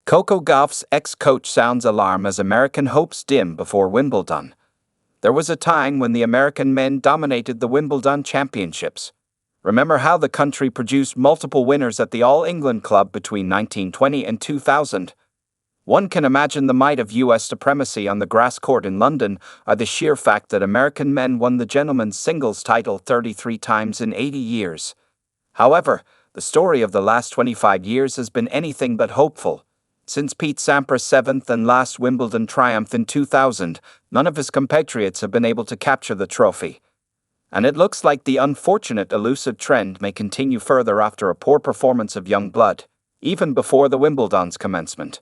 Coco Gauff's ex-coach sounds alarm as American hopes dim before Wimbledon. There was a time when the American men dominated the Wimbledon championships. Remember how the country produced multiple winners at the All England Club between 1920 and 2000? One can imagine the might of U.S. supremacy on the grass court in London, or the sheer fact that American men won the gentlemen's singles title 33 times in 80 years. However, the story of the last 25 years has been anything but hopeful. Since Pete Sampras' seventh and last Wimbledon triumph in 2000, none of his compatriots have been able to capture the trophy. And it looks like the unfortunate elusive trend may continue further after a poor performance of young blood, even before the Wimbledon's commencement.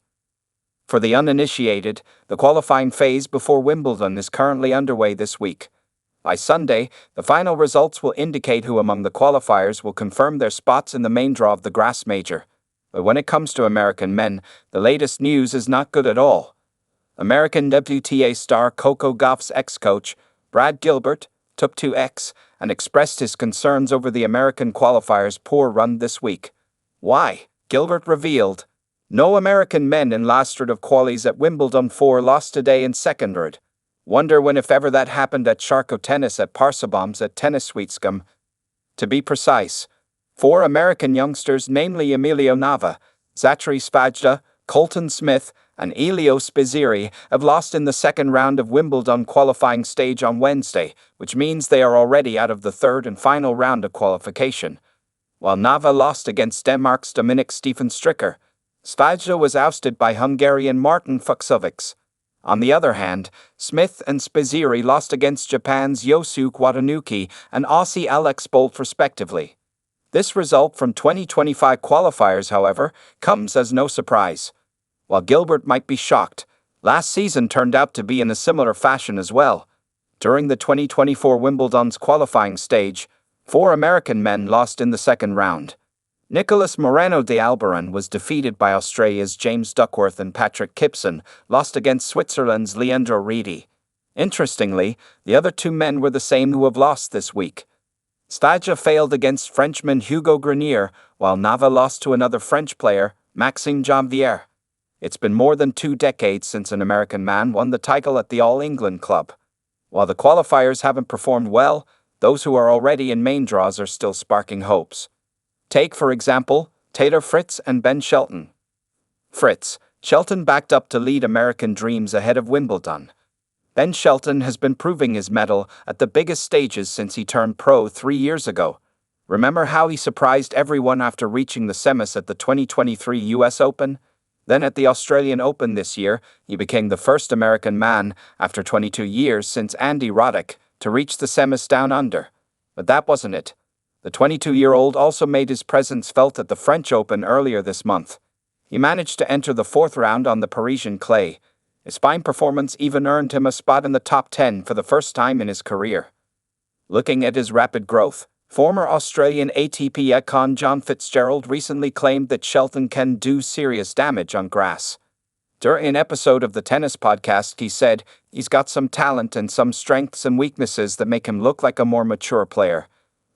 For the uninitiated, the qualifying phase before Wimbledon is currently underway this week. By Sunday, the final results will indicate who among the qualifiers will confirm their spots in the main draw of the grass major. But when it comes to American men, the latest news is not good at all. American WTA star Coco Gauff's ex-coach, Brad Gilbert, took to X and expressed his concerns over the American qualifiers' poor run this week. Why? Gilbert revealed, "No American men in last round of qualies at Wimbledon 4 lost today in second round. Wonder when if ever that happened at Charco Tennis at Parsabombs at Tennis Sweetscom. To be precise, 4 American youngsters, namely Emilio Nava, Zachary Spajda, Colton Smith, and Elio Spizzirri, have lost in the second round of Wimbledon qualifying stage on Wednesday, which means they are already out of the third and final round of qualification. While Nava lost against Denmark's Dominik Stefan Stricker, Spajda was ousted by Hungarian Martin Fucsovics. On the other hand, Smith and Spizzirri lost against Japan's Yosuke Watanuki and Aussie Alex Bolt respectively. This result from 2025 qualifiers, however, comes as no surprise. While Gilbert might be shocked, last season turned out to be in a similar fashion as well. During the 2024 Wimbledon's qualifying stage, 4 American men lost in the second round. Nicolas Moreno de Alboran was defeated by Australia's James Duckworth, and Patrick Kipson lost against Switzerland's Leandro Redi. Interestingly, the other 2 men were the same who have lost this week. Spajda failed against Frenchman Hugo Grenier, while Nava lost to another French player, Maxime Janvier. It's been more than 2 decades since an American man won the title at the All England Club. While the qualifiers haven't performed well, those who are already in main draws are still sparking hopes. Take, for example, Taylor Fritz and Ben Shelton. Fritz, Shelton backed up to lead American dreams ahead of Wimbledon. Ben Shelton has been proving his mettle at the biggest stages since he turned pro 3 years ago. Remember how he surprised everyone after reaching the semis at the 2023 US Open? Then at the Australian Open this year, he became the first American man, after 22 years since Andy Roddick, to reach the semis down under. But that wasn't it. The 22-year-old also made his presence felt at the French Open earlier this month. He managed to enter the 4th round on the Parisian clay. His fine performance even earned him a spot in the top 10 for the first time in his career. Looking at his rapid growth, former Australian ATP icon John Fitzgerald recently claimed that Shelton can do serious damage on grass. During an episode of the tennis podcast, he said, "He's got some talent and some strengths and weaknesses that make him look like a more mature player.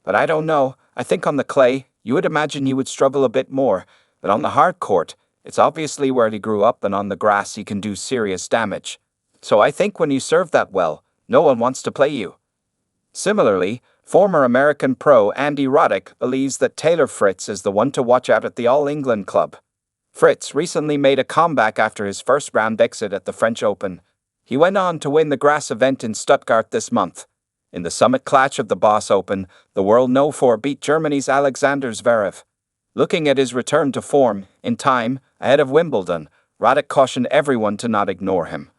But I don't know, I think on the clay, you would imagine he would struggle a bit more, but on the hard court, it's obviously where he grew up, and on the grass he can do serious damage. So I think when you serve that well, no one wants to play you." Similarly, former American pro Andy Roddick believes that Taylor Fritz is the one to watch out at the All England Club. Fritz recently made a comeback after his first round exit at the French Open. He went on to win the grass event in Stuttgart this month. In the summit clash of the Boss Open, the world no 4 beat Germany's Alexander Zverev. Looking at his return to form, in time, ahead of Wimbledon, Roddick cautioned everyone to not ignore him.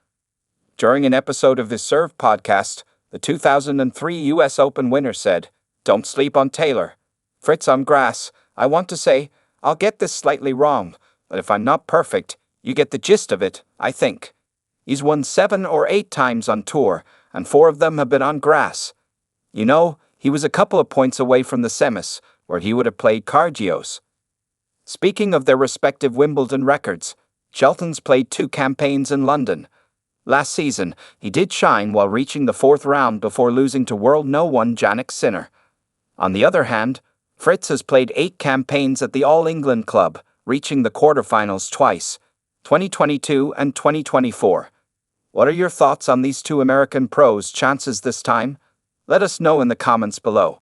During an episode of his Serve podcast, the 2003 US Open winner said, "Don't sleep on Taylor. Fritz on grass, I want to say, I'll get this slightly wrong, but if I'm not perfect, you get the gist of it, I think. He's won 7 or 8 times on tour, and 4 of them have been on grass. You know, he was a couple of points away from the semis, where he would have played Kyrgios." Speaking of their respective Wimbledon records, Shelton's played 2 campaigns in London. Last season, he did shine while reaching the 4th round before losing to world no. 1 Jannik Sinner. On the other hand, Fritz has played 8 campaigns at the All England Club, reaching the quarterfinals twice. 2022 and 2024. What are your thoughts on these two American pros' chances this time? Let us know in the comments below.